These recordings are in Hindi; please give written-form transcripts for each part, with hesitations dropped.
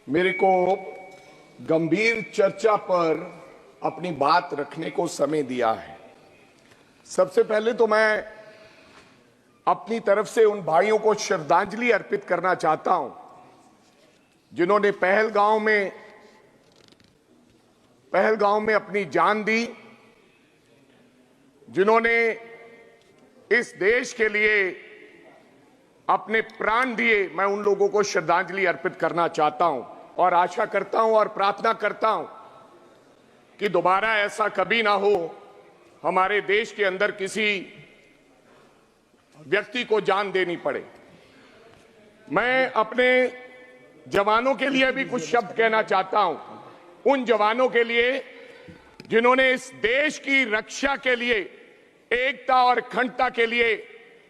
मेरे को गंभीर चर्चा पर अपनी बात रखने को समय दिया है। सबसे पहले तो मैं अपनी तरफ से उन भाइयों को श्रद्धांजलि अर्पित करना चाहता हूं जिन्होंने पहलगांव में अपनी जान दी, जिन्होंने इस देश के लिए अपने प्राण दिए। मैं उन लोगों को श्रद्धांजलि अर्पित करना चाहता हूं और आशा करता हूं और प्रार्थना करता हूं कि दोबारा ऐसा कभी ना हो, हमारे देश के अंदर किसी व्यक्ति को जान देनी पड़े। मैं अपने जवानों के लिए भी कुछ शब्द कहना चाहता हूं, उन जवानों के लिए जिन्होंने इस देश की रक्षा के लिए, एकता और अखंडता के लिए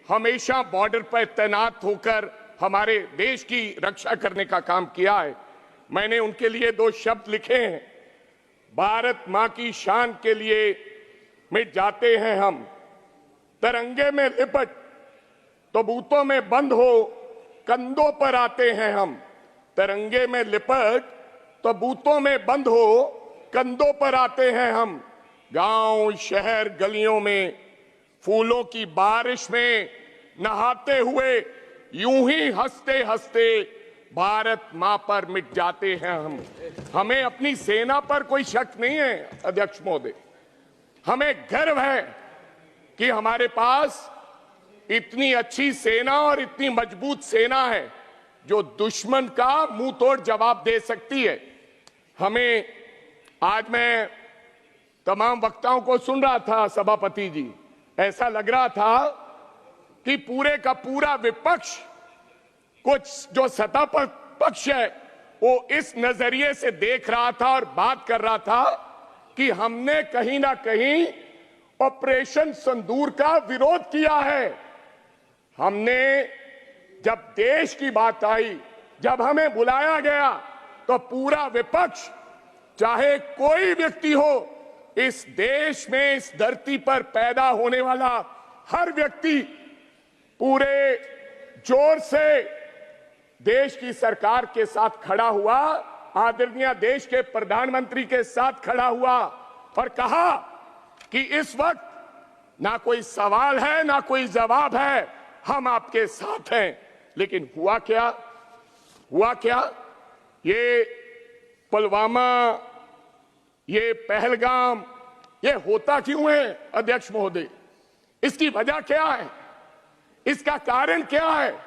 हमेशा बॉर्डर पर तैनात होकर हमारे देश की रक्षा करने का काम किया है। मैंने उनके लिए दो शब्द लिखे हैं। भारत मां की शान के लिए मिट जाते हैं हम, तिरंगे में लिपट तबूतों में बंद हो कंधों पर आते हैं हम। तिरंगे में लिपट तबूतों में बंद हो कंधों पर आते हैं हम। गांव शहर गलियों में फूलों की बारिश में नहाते हुए यूं ही हंसते हंसते भारत मां पर मिट जाते हैं हम। हमें अपनी सेना पर कोई शक नहीं है अध्यक्ष महोदय, हमें गर्व है कि हमारे पास इतनी अच्छी सेना और इतनी मजबूत सेना है जो दुश्मन का मुंह तोड़ जवाब दे सकती है। हमें, आज मैं तमाम वक्ताओं को सुन रहा था सभापति जी, ऐसा लग रहा था कि पूरे का पूरा विपक्ष, कुछ जो सत्ता पर पक्ष है, वो इस नजरिए से देख रहा था और बात कर रहा था कि हमने कहीं ना कहीं ऑपरेशन सिंदूर का विरोध किया है। हमने, जब देश की बात आई, जब हमें बुलाया गया, तो पूरा विपक्ष, चाहे कोई व्यक्ति हो, इस देश में, इस धरती पर पैदा होने वाला हर व्यक्ति पूरे जोर से देश की सरकार के साथ खड़ा हुआ, आदरणीय देश के प्रधानमंत्री के साथ खड़ा हुआ और कहा कि इस वक्त ना कोई सवाल है ना कोई जवाब है, हम आपके साथ हैं। लेकिन हुआ क्या? ये पुलवामा, ये पहलगाम, ये होता क्यों है अध्यक्ष महोदय? इसकी वजह क्या है? इसका कारण क्या है?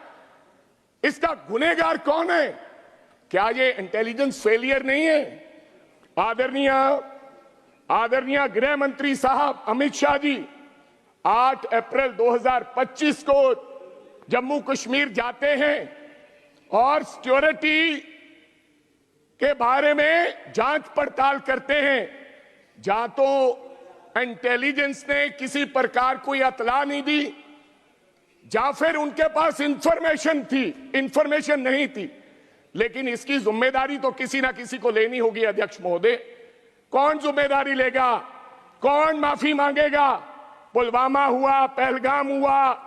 इसका गुनहगार कौन है? क्या ये इंटेलिजेंस फेलियर नहीं है? आदरणीय गृह मंत्री साहब अमित शाह जी 8 अप्रैल 2025 को जम्मू कश्मीर जाते हैं और सिक्योरिटी के बारे में जांच पड़ताल करते हैं। जहां तो इंटेलिजेंस ने किसी प्रकार कोई इत्तला नहीं दी, या फिर उनके पास इंफॉर्मेशन नहीं थी। लेकिन इसकी जिम्मेदारी तो किसी ना किसी को लेनी होगी अध्यक्ष महोदय। कौन जिम्मेदारी लेगा? कौन माफी मांगेगा? पुलवामा हुआ, पहलगाम हुआ,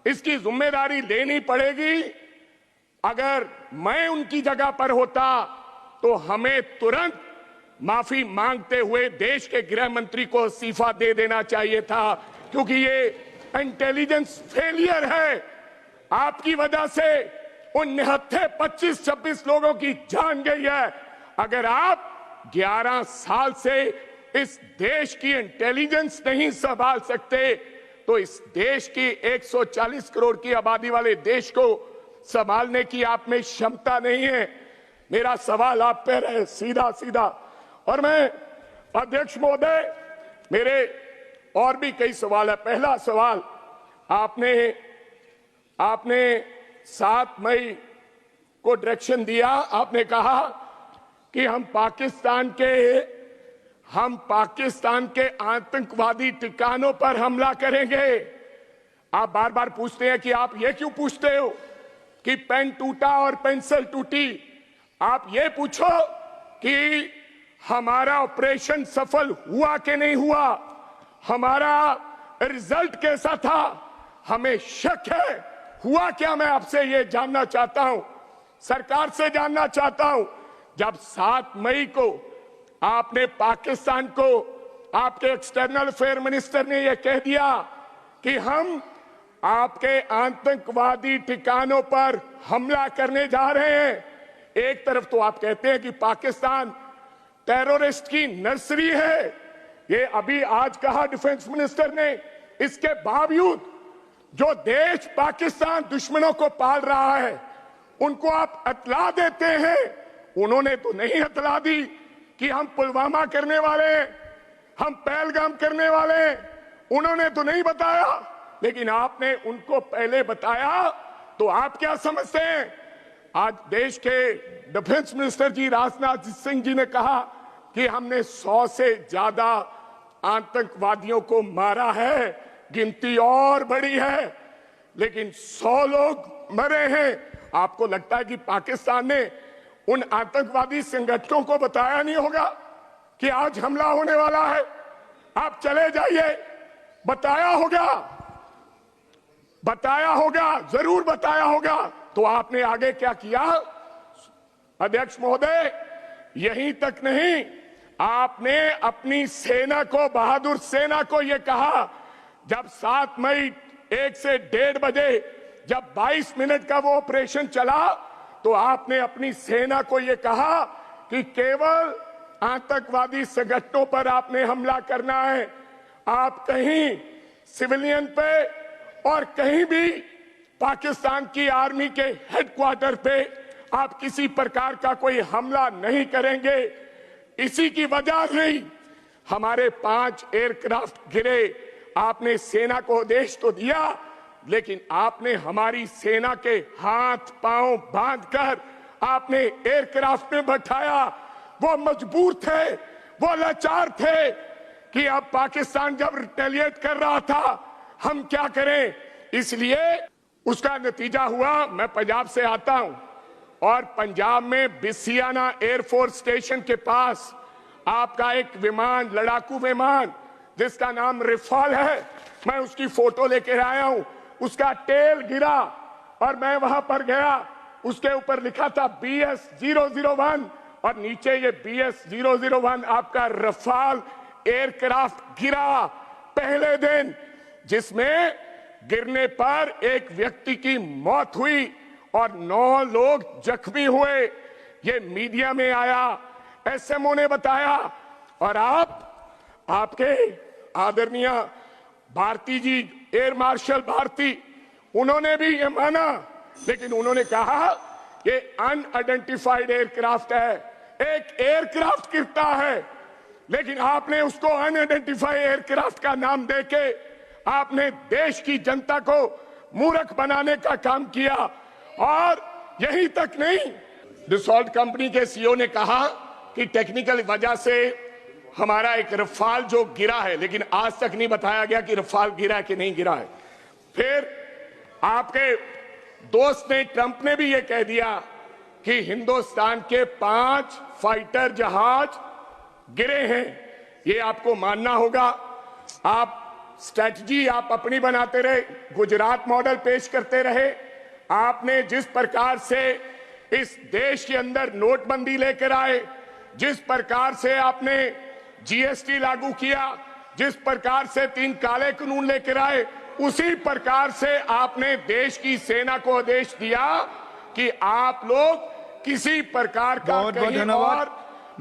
इसकी जिम्मेदारी लेनी पड़ेगी। अगर मैं उनकी जगह पर होता तो हमें तुरंत माफी मांगते हुए देश के गृह मंत्री को इस्तीफा दे देना चाहिए था, क्योंकि ये इंटेलिजेंस फेलियर है। आपकी वजह से उन निहत्थे 25-26 लोगों की जान गई है। अगर आप 11 साल से इस देश की इंटेलिजेंस नहीं संभाल सकते, तो इस देश की 140 करोड़ की आबादी वाले देश को संभालने की आप में क्षमता नहीं है। मेरा सवाल आप पर है सीधा। और मैं अध्यक्ष महोदय, मेरे और भी कई सवाल है। पहला सवाल, आपने 7 मई को डायरेक्शन दिया, आपने कहा कि हम पाकिस्तान के आतंकवादी ठिकानों पर हमला करेंगे। आप बार बार पूछते हैं कि आप ये क्यों पूछते हो कि पेन टूटा और पेंसिल टूटी? आप ये पूछो कि हमारा ऑपरेशन सफल हुआ कि नहीं हुआ, हमारा रिजल्ट कैसा था। हमें शक है, हुआ क्या? मैं आपसे ये जानना चाहता हूं, सरकार से जानना चाहता हूं जब 7 मई को आपने पाकिस्तान को, आपके एक्सटर्नल अफेयर मिनिस्टर ने यह कह दिया कि हम आपके आतंकवादी ठिकानों पर हमला करने जा रहे हैं। एक तरफ तो आप कहते हैं कि पाकिस्तान टेररिस्ट की नर्सरी है, ये अभी आज कहा डिफेंस मिनिस्टर ने। इसके बावजूद जो देश पाकिस्तान दुश्मनों को पाल रहा है उनको आप अतला देते हैं। उन्होंने तो नहीं अतला दी कि हम पुलवामा करने वाले हैं, हम पहलगाम करने वाले हैं, उन्होंने तो नहीं बताया, लेकिन आपने उनको पहले बताया। तो आप क्या समझते हैं? आज देश के डिफेंस मिनिस्टर जी राजनाथ सिंह जी ने कहा कि हमने 100 से ज्यादा आतंकवादियों को मारा है, गिनती और बड़ी है, लेकिन 100 लोग मरे हैं। आपको लगता है कि पाकिस्तान ने उन आतंकवादी संगठनों को बताया नहीं होगा कि आज हमला होने वाला है? आप चले जाइए, बताया होगा, जरूर बताया होगा। तो आपने आगे क्या किया? अध्यक्ष महोदय, यहीं तक नहीं, आपने अपनी सेना को, बहादुर सेना को यह कहा, जब 7 मई 1 से 1:30 बजे जब 22 मिनट का वो ऑपरेशन चला, तो आपने अपनी सेना को यह कहा कि केवल आतंकवादी संगठनों पर आपने हमला करना है। आप कहीं सिविलियन पे और कहीं भी पाकिस्तान की आर्मी के हेडक्वार्टर पे आप किसी प्रकार का कोई हमला नहीं करेंगे। इसी की वजह से हमारे 5 एयरक्राफ्ट गिरे। आपने सेना को आदेश तो दिया, लेकिन आपने हमारी सेना के हाथ पांव बांधकर आपने एयरक्राफ्ट में बैठाया। वो मजबूर थे, वो लाचार थे कि अब पाकिस्तान जब रिटेलिएट कर रहा था हम क्या करें। इसलिए उसका नतीजा हुआ, मैं पंजाब से आता हूं और पंजाब में बिसियाना एयरफोर्स स्टेशन के पास आपका एक विमान, लड़ाकू विमान जिसका नाम रिफाल है, मैं उसकी फोटो लेकर आया हूं। उसका टेल गिरा और मैं वहां पर गया, उसके ऊपर लिखा था BS-001 और नीचे ये BS-001 आपका रफाल एयरक्राफ्ट गिरा पहले दिन, जिसमें गिरने पर एक व्यक्ति की मौत हुई और 9 लोग जख्मी हुए। ये मीडिया में आया, SMO ने बताया, और आपके आदरणीय भारती जी, एयर मार्शल भारती, उन्होंने भी ये माना, लेकिन उन्होंने कहा ये अनआइडेंटिफाइड एयरक्राफ्ट है। एक एयरक्राफ्ट गिरता है, लेकिन आपने उसको अनआइडेंटिफाइड एयरक्राफ्ट का नाम देके आपने देश की जनता को मूर्ख बनाने का काम किया। और यही तक नहीं, डिसॉल्ट कंपनी के CEO ने कहा कि टेक्निकल वजह से हमारा एक रफाल जो गिरा है, लेकिन आज तक नहीं बताया गया कि रफाल गिरा कि नहीं गिरा है। फिर आपके दोस्त ने, ट्रंप ने भी ये कह दिया कि हिंदुस्तान के 5 फाइटर जहाज गिरे हैं। ये आपको मानना होगा। आप स्ट्रेटजी आप अपनी बनाते रहे, गुजरात मॉडल पेश करते रहे। आपने जिस प्रकार से इस देश के अंदर नोटबंदी लेकर आए, जिस प्रकार से आपने GST लागू किया, जिस प्रकार से 3 काले कानून लेकर आए, उसी प्रकार से आपने देश की सेना को आदेश दिया कि आप लोग किसी प्रकार का कहीं और